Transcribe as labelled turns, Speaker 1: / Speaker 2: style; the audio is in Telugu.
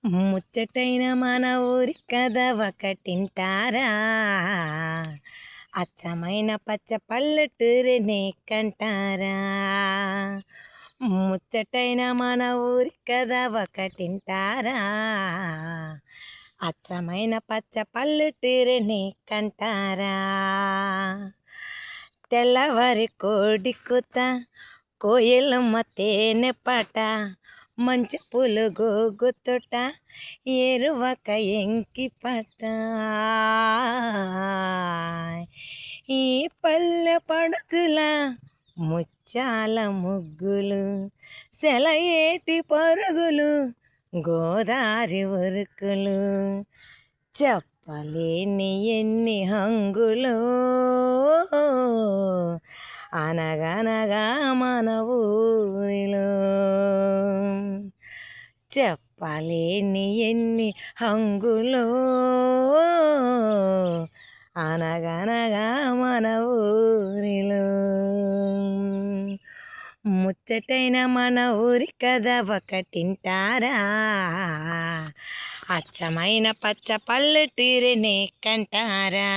Speaker 1: ముచ్చటైన మన ఊరి కథ ఒకటింటారా, అచ్చమైన పచ్చ పల్లెటూరినే కంటారా. ముచ్చటైన మన ఊరి కథ ఒకటింటారా, అచ్చమైన పచ్చ పల్లెటూరినే కంటారా. తెల్లవారి కోడి కూత, కోయిలమ్మ తేనె పాట, మంచి పూలు గోగుతోట, ఎరువక ఎంకి పట్ట. ఈ పల్లె పడుచుల ముచ్చాల ముగ్గులు, సెలయేటి పరుగులు, గోదారి ఉరుకులు, చెప్పలేని ఎన్ని హంగులు అనగనగా మన ఊరిలో. చెప్పలేని ఎన్ని హంగులో అనగనగా మన ఊరిలో. ముచ్చటైన మన ఊరి కథ ఒకటింటారా, అచ్చమైన పచ్చ పల్లెటూరినే కంటారా.